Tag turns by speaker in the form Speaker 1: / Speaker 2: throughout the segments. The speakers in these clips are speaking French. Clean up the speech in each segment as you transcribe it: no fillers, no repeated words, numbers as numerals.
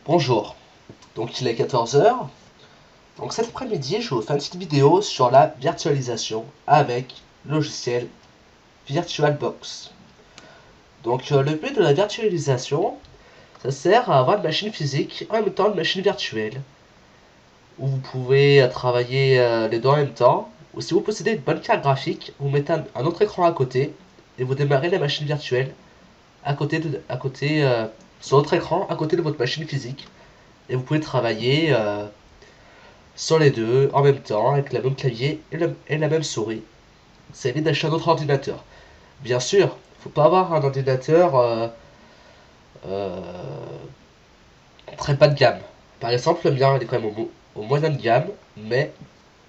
Speaker 1: Bonjour, donc il est 14 heures. Donc cet après-midi je vais vous faire une petite vidéo sur la virtualisation avec le logiciel VirtualBox. Donc le but de la virtualisation, ça sert à avoir une machine physique en même temps une machine virtuelle, où vous pouvez travailler les deux en même temps, ou si vous possédez une bonne carte graphique, vous mettez un autre écran à côté, et vous démarrez la machine virtuelle sur l'autre écran à côté de votre machine physique, et vous pouvez travailler sur les deux en même temps avec le même clavier et la même souris. Ça évite d'acheter un autre ordinateur. Bien sûr, il ne faut pas avoir un ordinateur euh, très bas de gamme. Par exemple, le mien il est quand même au moyen de gamme, mais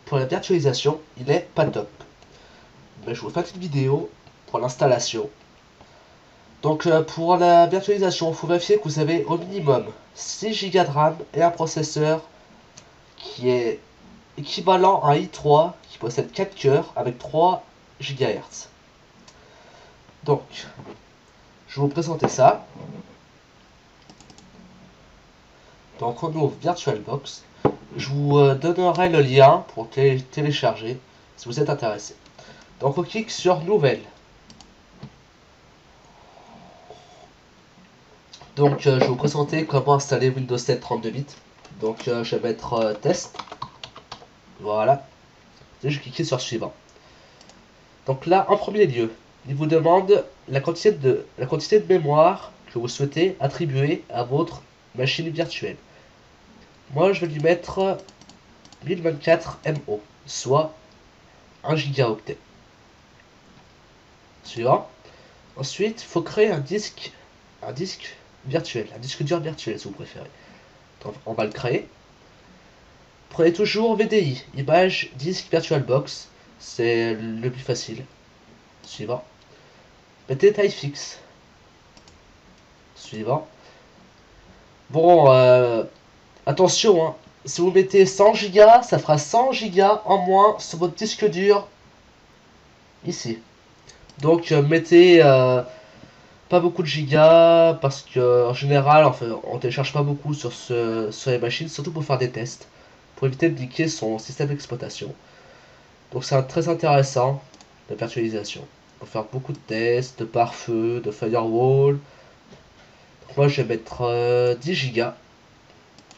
Speaker 1: pour la virtualisation, il n'est pas top. Mais je vous fais une petite vidéo pour l'installation. Donc pour la virtualisation, il faut vérifier que vous avez au minimum 6 Go de RAM et un processeur qui est équivalent à un i3 qui possède 4 cœurs avec 3 GHz. Donc, je vais vous présenter ça. Donc, on ouvre VirtualBox. Je vous donnerai le lien pour télécharger si vous êtes intéressé. Donc, on clique sur Nouvelle. Donc, je vais vous présenter comment installer Windows 7 32 bits. Donc, je vais mettre Test. Voilà. Et je vais cliquer sur Suivant. Donc là, en premier lieu, il vous demande la quantité de mémoire que vous souhaitez attribuer à votre machine virtuelle. Moi, je vais lui mettre 1024 MO, soit 1 gigaoctet. Suivant. Ensuite, il faut créer un disque virtuel, un disque dur virtuel si vous préférez. Donc, on va le créer. Prenez toujours VDI, Image Disk VirtualBox, c'est le plus facile. Suivant. Mettez taille fixe. Suivant. Bon, attention, hein. Si vous mettez 100 Go, ça fera 100 Go en moins sur votre disque dur ici. Donc mettez pas beaucoup de gigas parce que en général, enfin, on télécharge pas beaucoup sur les machines, surtout pour faire des tests, pour éviter de liquer son système d'exploitation. Donc c'est très intéressant la virtualisation. Pour faire beaucoup de tests, de pare-feu, de firewall. Donc moi je vais mettre 10 Go.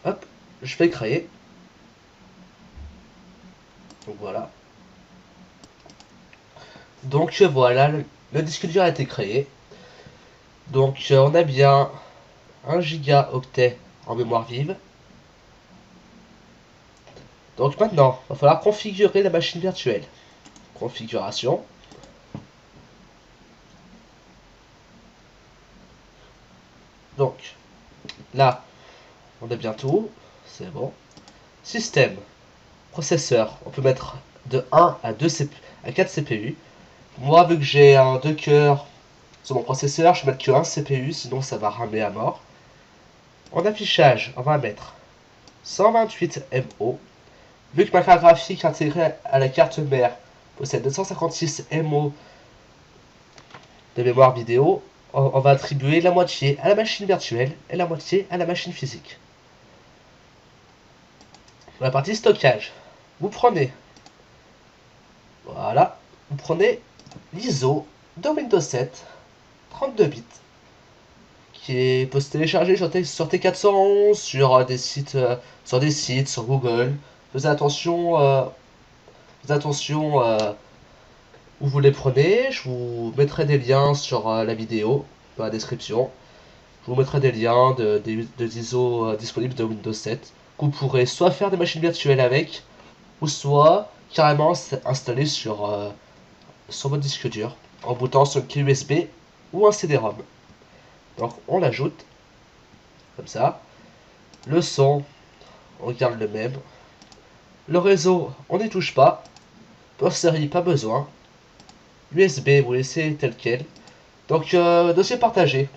Speaker 1: Hop, je vais créer. Donc voilà. Donc voilà, le disque dur a été créé. Donc on a bien 1 gigaoctet en mémoire vive. Donc maintenant, il va falloir configurer la machine virtuelle. Configuration. Donc là, on a bien tout. C'est bon. Système. Processeur. On peut mettre de 1 à 2 à 4 CPU. Moi, vu que j'ai un 2 cœurs sur mon processeur, je vais mettre que un CPU, sinon ça va ramer à mort. En affichage, on va mettre 128 MO. Vu que ma carte graphique intégrée à la carte mère possède 256 MO de mémoire vidéo, on va attribuer la moitié à la machine virtuelle et la moitié à la machine physique. Pour la partie stockage, vous prenez, voilà, vous prenez l'ISO de Windows 7 32 bits qui peut se télécharger sur T411, sur des sites, sur Google. Faites attention, où vous les prenez. Je vous mettrai des liens sur la vidéo, dans la description. Je vous mettrai des liens d'ISO disponibles de Windows 7 que vous pourrez soit faire des machines virtuelles avec, ou soit carrément installer sur votre disque dur en bootant sur une clé USB ou un CD-ROM. Donc on l'ajoute comme ça. Le son, on garde le même. Le réseau, on n'y touche pas. Post série, pas besoin. USB, vous laissez tel quel. Donc dossier partagé.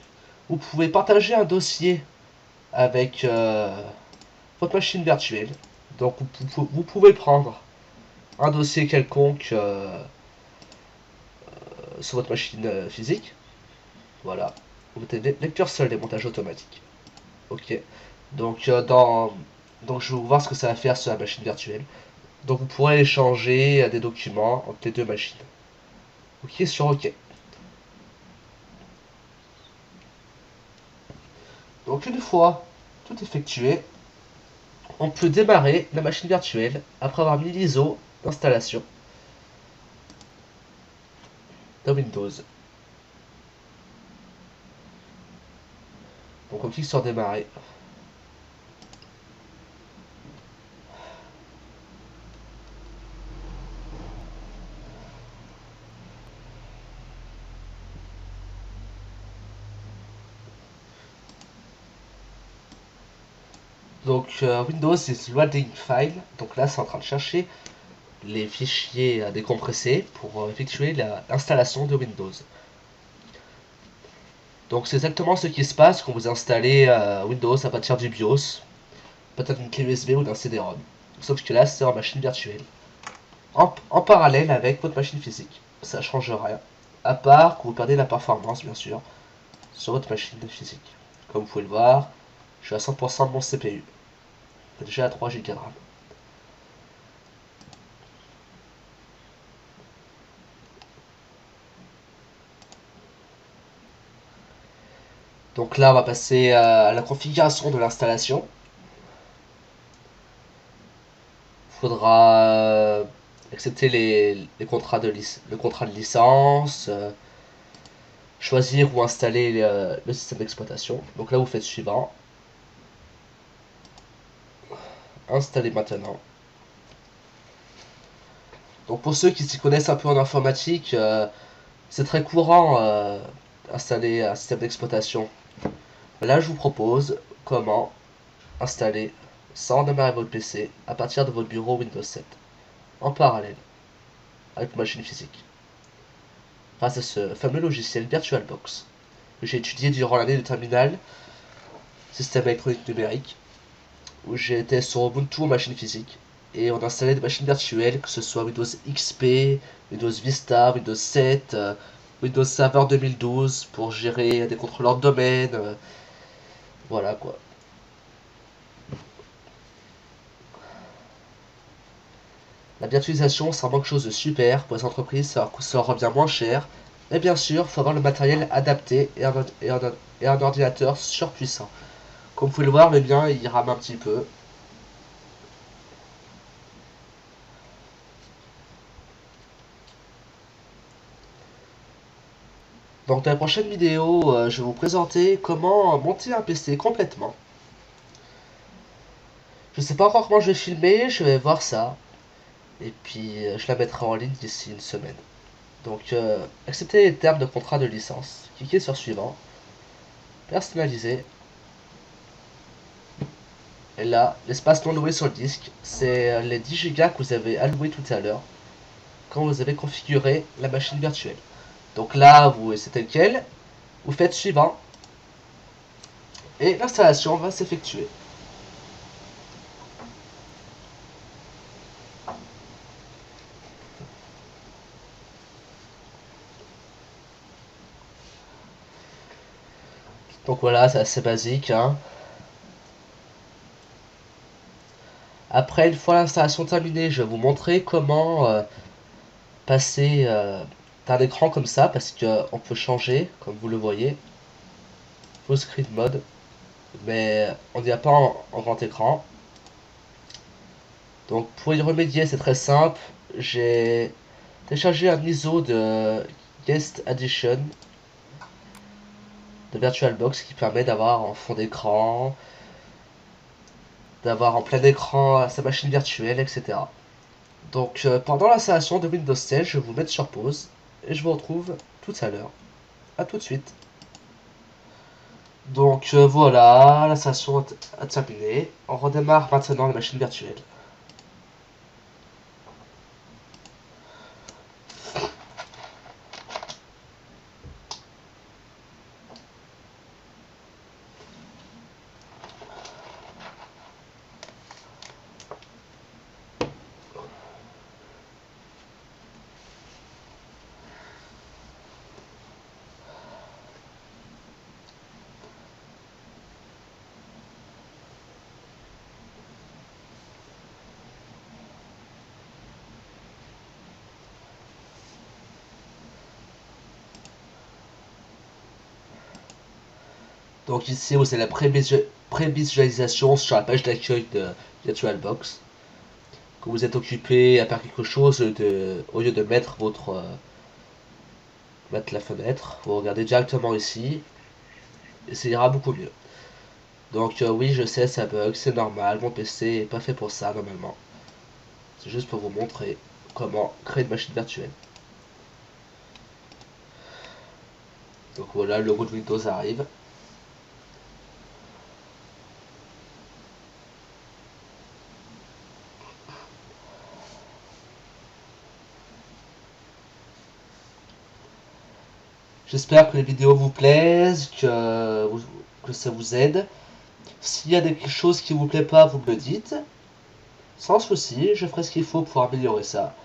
Speaker 1: Vous pouvez partager un dossier avec votre machine virtuelle. Donc vous pouvez prendre un dossier quelconque sur votre machine physique. Voilà. Vous mettez lecteur seul, démontage automatique. Ok. Donc, donc je vais vous voir ce que ça va faire sur la machine virtuelle. Donc vous pourrez échanger des documents entre les deux machines. Ok, sur OK. Donc une fois tout effectué, on peut démarrer la machine virtuelle après avoir mis l'ISO d'installation de Windows. Donc on clique sur démarrer. Donc Windows is loading file. Donc là c'est en train de chercher les fichiers à décompresser pour effectuer l'installation de Windows. Donc c'est exactement ce qui se passe quand vous installez Windows à partir du BIOS, peut-être une clé USB ou d'un CD-ROM. Sauf que là c'est en machine virtuelle. En parallèle avec votre machine physique. Ça change rien. À part que vous perdez la performance bien sûr sur votre machine physique. Comme vous pouvez le voir, je suis à 100% de mon CPU. Déjà à 3 Go de RAM. Donc là on va passer à la configuration de l'installation. Il faudra accepter les contrats le contrat de licence, choisir ou installer le système d'exploitation. Donc là vous faites suivant, installer maintenant. Donc pour ceux qui s'y connaissent un peu en informatique, c'est très courant installer un système d'exploitation. Là je vous propose comment installer sans démarrer votre PC à partir de votre bureau Windows 7 en parallèle avec une machine physique grâce à ce fameux logiciel VirtualBox que j'ai étudié durant l'année de terminale système électronique numérique où j'étais sur Ubuntu en machine physique et on installait des machines virtuelles que ce soit Windows XP, Windows Vista, Windows 7, Windows Server 2012 pour gérer des contrôleurs de domaine, voilà quoi. La virtualisation c'est vraiment quelque chose de super pour les entreprises, ça revient moins cher. Et bien sûr, il faut avoir le matériel adapté et un ordinateur surpuissant. Comme vous pouvez le voir, le mien il rame un petit peu. Donc dans la prochaine vidéo, je vais vous présenter comment monter un PC complètement. Je sais pas encore comment je vais filmer, je vais voir ça. Et puis je la mettrai en ligne d'ici une semaine. Donc acceptez les termes de contrat de licence. Cliquez sur suivant. Personnaliser. Et là, l'espace non loué sur le disque, c'est les 10 Go que vous avez alloués tout à l'heure quand vous avez configuré la machine virtuelle. Donc là, c'est tel quel. Vous faites suivant. Et l'installation va s'effectuer. Donc voilà, c'est assez basique, hein. Après, une fois l'installation terminée, je vais vous montrer comment passer d'un écran comme ça, parce qu'on peut changer, comme vous le voyez, full screen mode, mais on n'y a pas en grand écran. Donc pour y remédier, c'est très simple. J'ai téléchargé un ISO de Guest Edition de VirtualBox qui permet d'avoir en fond d'écran, d'avoir en plein écran sa machine virtuelle, etc. Donc pendant l'installation de Windows 10, je vais vous mettre sur pause et je vous retrouve tout à l'heure. A tout de suite. Donc voilà, l'installation a terminé. On redémarre maintenant la machine virtuelle. Donc ici vous avez la prévisualisation sur la page d'accueil de VirtualBox. Quand vous êtes occupé à faire quelque chose, au lieu de mettre mettre la fenêtre, vous regardez directement ici et ça ira beaucoup mieux. Donc oui, je sais, ça bug, c'est normal, mon PC est pas fait pour ça normalement. C'est juste pour vous montrer comment créer une machine virtuelle. Donc voilà, le logo de Windows arrive. J'espère que les vidéos vous plaisent, que ça vous aide. S'il y a quelque chose qui vous plaît pas, vous me le dites. Sans souci, je ferai ce qu'il faut pour améliorer ça.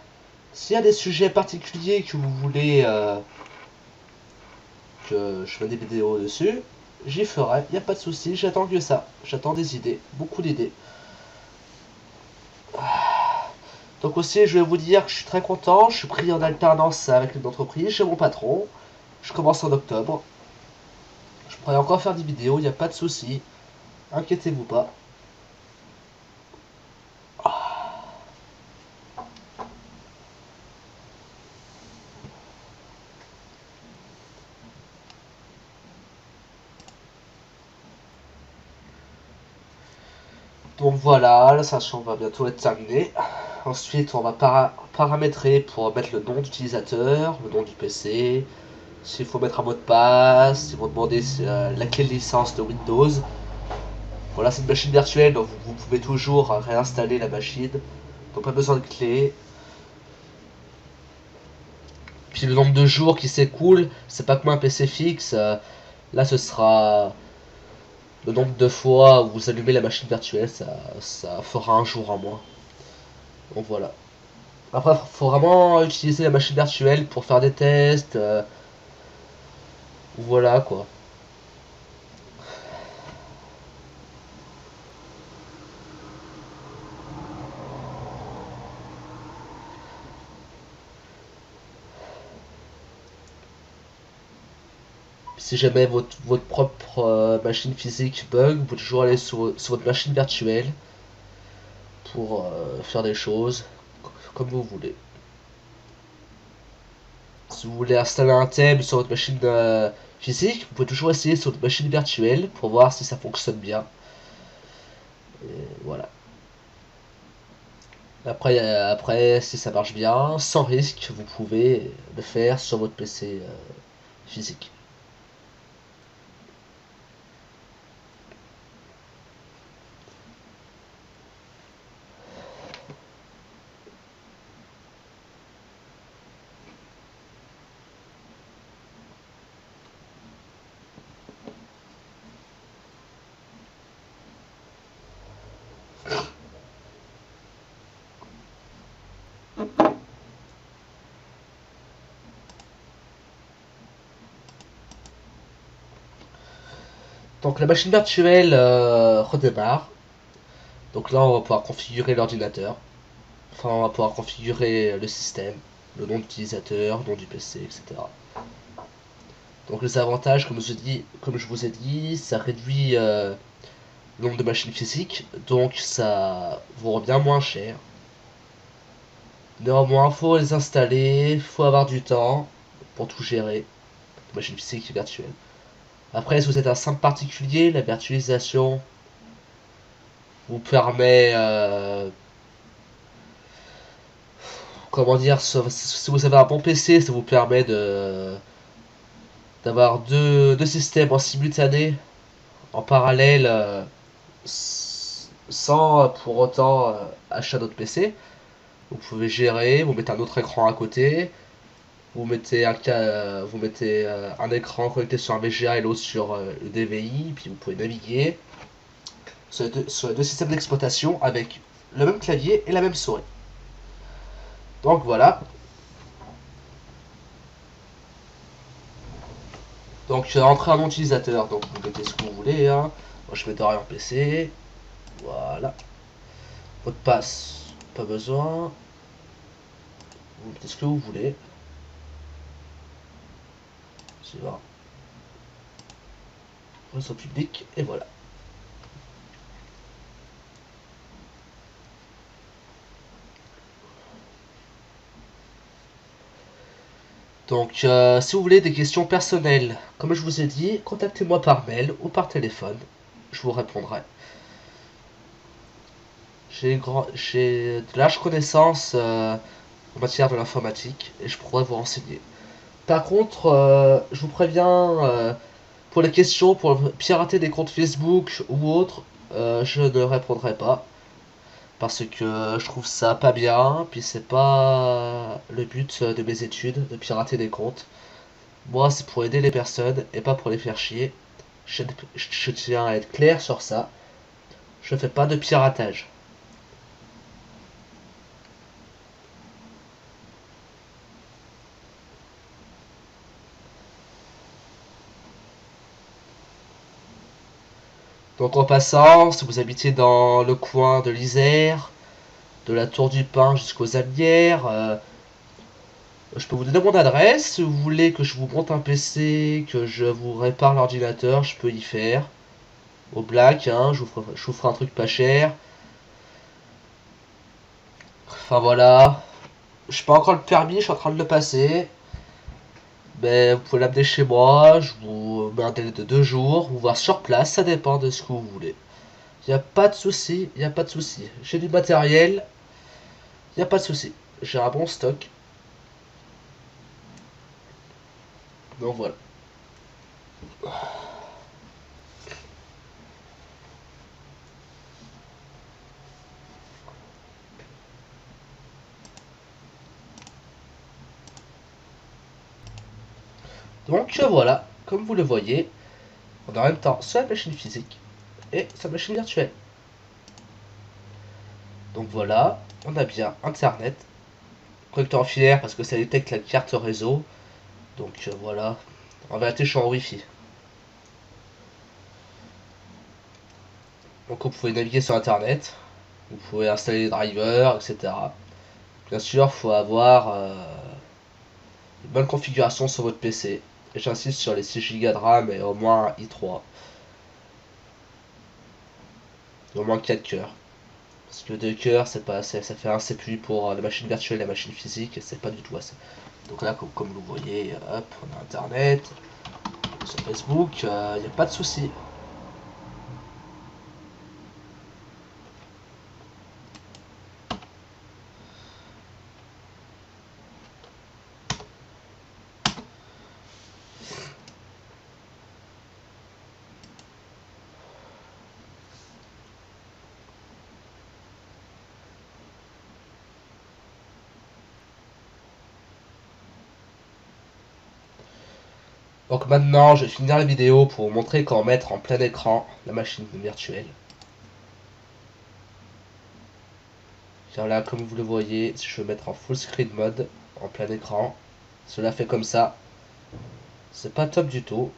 Speaker 1: S'il y a des sujets particuliers que vous voulez que je fasse des vidéos dessus, j'y ferai, il n'y a pas de souci, j'attends que ça. J'attends des idées, beaucoup d'idées. Donc aussi, je vais vous dire que je suis très content, je suis pris en alternance avec une entreprise, j'ai mon patron. Je commence en octobre. Je pourrais encore faire des vidéos, il n'y a pas de souci. Inquiétez-vous pas. Donc voilà, la session va bientôt être terminée. Ensuite, on va paramétrer pour mettre le nom d'utilisateur, le nom du PC, s'il faut mettre un mot de passe, s'ils vont demander laquelle licence de Windows. Voilà, c'est une machine virtuelle, donc vous pouvez toujours réinstaller la machine. Donc pas besoin de clé. Puis le nombre de jours qui s'écoule, c'est pas comme un PC fixe. Là, ce sera le nombre de fois où vous allumez la machine virtuelle, ça fera un jour en moins. Donc voilà. Après, faut vraiment utiliser la machine virtuelle pour faire des tests. Voilà quoi. Si jamais votre propre machine physique bug, vous pouvez toujours aller sur votre machine virtuelle pour faire des choses comme vous voulez. Si vous voulez installer un thème sur votre machine physique, vous pouvez toujours essayer sur votre machine virtuelle pour voir si ça fonctionne bien. Et voilà. Après, si ça marche bien, sans risque, vous pouvez le faire sur votre PC physique. Donc la machine virtuelle redémarre. Donc là, on va pouvoir configurer l'ordinateur. Enfin, on va pouvoir configurer le système, le nom d'utilisateur, nom du PC, etc. Donc les avantages, comme je vous ai dit, ça réduit le nombre de machines physiques, donc ça vous revient moins cher. Néanmoins, faut les installer, faut avoir du temps pour tout gérer, machine physique et virtuelle. Après, si vous êtes un simple particulier, la virtualisation vous permet, comment dire, si vous avez un bon PC, ça vous permet d'avoir deux systèmes en simultané, en parallèle, sans pour autant acheter un autre PC. Vous pouvez gérer, vous mettez un autre écran à côté, vous mettez un écran connecté sur un VGA et l'autre sur le DVI, puis vous pouvez naviguer sur les deux systèmes d'exploitation avec le même clavier et la même souris. Donc voilà. Donc entrer un nom utilisateur, donc vous mettez ce que vous voulez. Hein. Moi je mets Dorian PC. Voilà. Mot de passe, pas besoin. Vous mettez ce que vous voulez. C'est bon. réseau public, et voilà. Donc, si vous voulez des questions personnelles, comme je vous ai dit, contactez-moi par mail ou par téléphone. Je vous répondrai. J'ai de larges connaissances en matière de l'informatique et je pourrais vous renseigner. Par contre, je vous préviens, pour les questions, pour pirater des comptes Facebook ou autres, je ne répondrai pas. Parce que je trouve ça pas bien, puis c'est pas le but de mes études, de pirater des comptes. Moi, c'est pour aider les personnes et pas pour les faire chier. Je tiens à être clair sur ça. Je fais pas de piratage. Donc en passant, si vous habitez dans le coin de l'Isère, de la Tour du Pin jusqu'aux Allières, je peux vous donner mon adresse. Si vous voulez que je vous monte un PC, que je vous répare l'ordinateur, je peux y faire. Au black, hein, je vous ferai un truc pas cher. Enfin voilà. Je n'ai pas encore le permis, je suis en train de le passer. Mais vous pouvez l'amener chez moi, je vous mets un délai de 2 jours, vous voir sur place, ça dépend de ce que vous voulez. Il n'y a pas de souci, il n'y a pas de souci. J'ai du matériel, il n'y a pas de souci. J'ai un bon stock. Donc voilà. Donc voilà, comme vous le voyez, on a en même temps soit la machine physique et sa machine virtuelle. Donc voilà, on a bien Internet, connecteur en filaire parce que ça détecte la carte réseau. Donc voilà, en vérité je suis en Wi-Fi. Donc vous pouvez naviguer sur Internet, vous pouvez installer les drivers, etc. Bien sûr, il faut avoir une bonne configuration sur votre PC. Et j'insiste sur les 6 Go de RAM et au moins un i3. Et au moins 4 cœurs. Parce que 2 cœurs, c'est pas assez. Ça fait un CPU pour la machine virtuelle et la machine physique, et c'est pas du tout assez. Donc là, comme vous voyez, hop, on a Internet, sur Facebook, il n'y a pas de souci. Donc maintenant, je vais finir la vidéo pour vous montrer comment mettre en plein écran la machine virtuelle. Car là, comme vous le voyez, si je veux mettre en full screen mode, en plein écran, cela fait comme ça. C'est pas top du tout.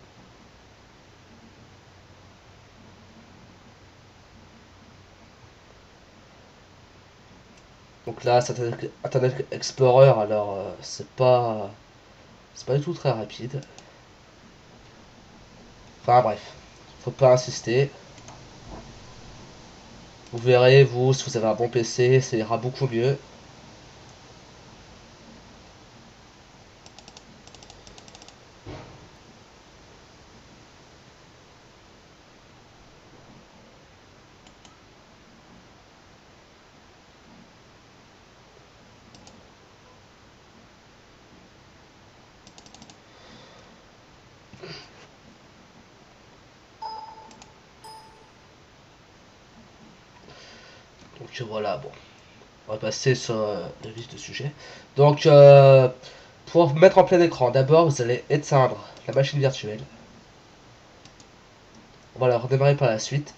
Speaker 1: Donc là, c'est Internet Explorer, alors c'est pas du tout très rapide. Enfin bref, faut pas insister. Vous verrez, vous, si vous avez un bon PC, ça ira beaucoup mieux. Donc voilà, bon, on va passer sur le vif du sujet. Donc, pour mettre en plein écran, d'abord vous allez éteindre la machine virtuelle. On va la redémarrer par la suite.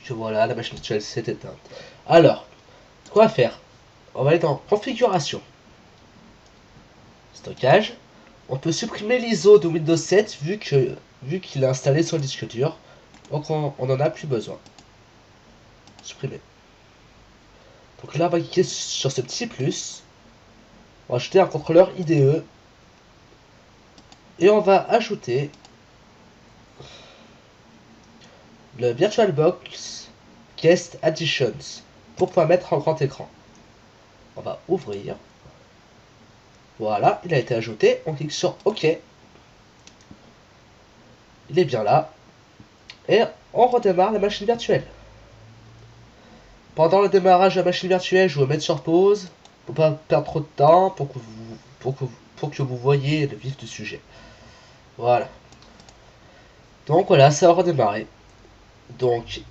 Speaker 1: Que voilà, la machine virtuelle s'est éteinte. Alors, quoi faire? On va aller dans configuration, stockage. On peut supprimer l'ISO de Windows 7 vu qu'il est installé sur le disque dur. Donc on n'en a plus besoin. Supprimer. Donc là, on va cliquer sur ce petit plus. On va ajouter un contrôleur IDE. Et on va ajouter le VirtualBox Guest Additions pour pouvoir mettre en grand écran. On va ouvrir. Voilà, il a été ajouté. On clique sur OK. Il est bien là. Et on redémarre la machine virtuelle. Pendant le démarrage de la machine virtuelle, je vais mettre sur pause pour pas perdre trop de temps pour que vous voyez le vif du sujet. Voilà. Donc voilà, ça va redémarrer. Donc,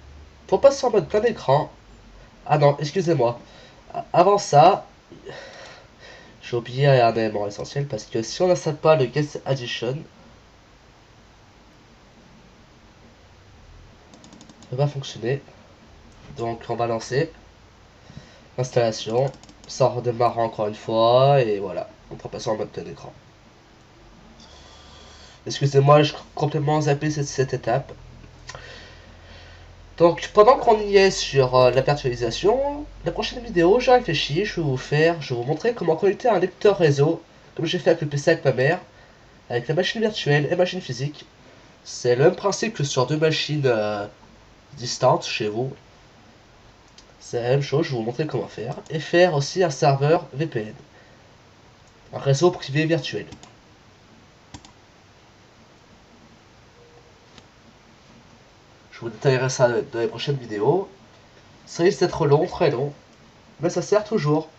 Speaker 1: pour passer en mode plein écran. Ah non, excusez-moi. Avant ça, j'ai oublié un élément essentiel parce que si on n'installe pas le Guest Addition, ça va fonctionner. Donc on va lancer l'installation. Ça redémarre encore une fois et voilà. On peut passer en mode plein écran. Excusez-moi, je complètement zappé cette étape. Donc pendant qu'on y est sur la virtualisation, la prochaine vidéo, j'ai réfléchi, je vais vous montrer comment connecter un lecteur réseau, comme j'ai fait avec le PC avec ma mère, avec la machine virtuelle et machine physique. C'est le même principe que sur deux machines distantes chez vous. C'est la même chose, je vais vous montrer comment faire. Et faire aussi un serveur VPN, un réseau privé virtuel. Je vous détaillerai ça dans les prochaines vidéos. Ça risque d'être long, très long, mais ça sert toujours.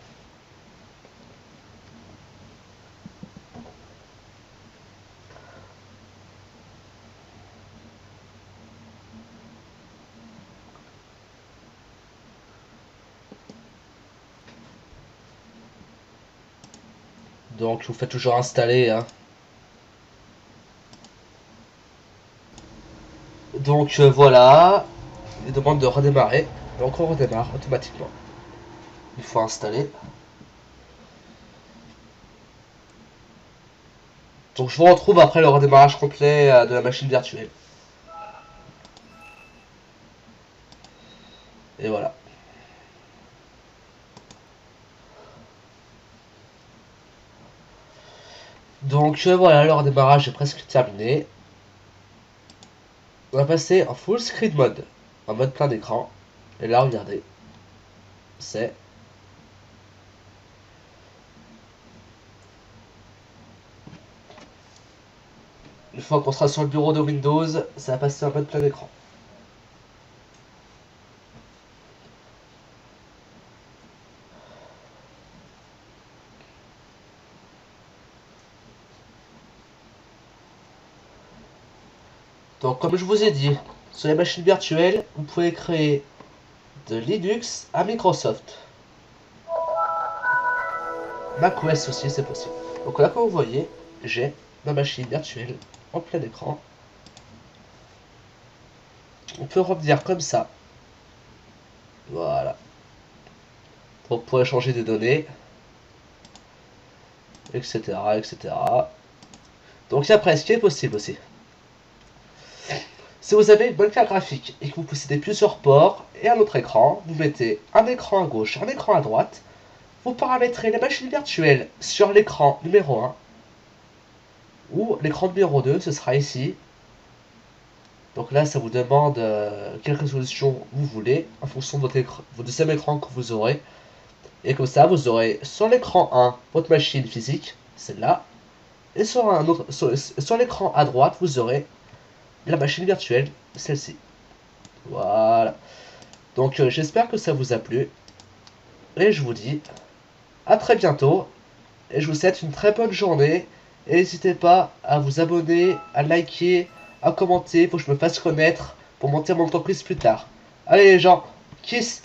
Speaker 1: Donc vous faites toujours installer. Hein. Donc voilà, il demande de redémarrer. Donc on redémarre automatiquement. Une fois installé. Donc je vous retrouve après le redémarrage complet de la machine virtuelle. Et voilà. Donc voilà, le redémarrage est presque terminé. On va passer en full screen mode, en mode plein d'écran. Et là, regardez, c'est une fois qu'on sera sur le bureau de Windows, ça va passer en mode plein écran. Donc comme je vous ai dit, sur les machines virtuelles, vous pouvez créer de Linux à Microsoft. macOS aussi, c'est possible. Donc là, comme vous voyez, j'ai ma machine virtuelle en plein écran. On peut revenir comme ça. Voilà. Pour échanger des données, etc., etc. Donc après, ce qui est possible aussi. Si vous avez une bonne carte graphique et que vous possédez plusieurs ports et un autre écran, vous mettez un écran à gauche, un écran à droite. Vous paramétrez la machine virtuelle sur l'écran numéro 1 ou l'écran numéro 2, ce sera ici. Donc là, ça vous demande quelle résolution vous voulez en fonction de votre deuxième écran que vous aurez. Et comme ça, vous aurez sur l'écran 1 votre machine physique, celle-là, et sur l'écran à droite, vous aurez la machine virtuelle, celle-ci. Voilà. Donc j'espère que ça vous a plu. Et je vous dis à très bientôt. Et je vous souhaite une très bonne journée Et n'hésitez pas à vous abonner, à liker, à commenter pour que je me fasse connaître pour monter mon entreprise plus tard. Allez les gens, kiss!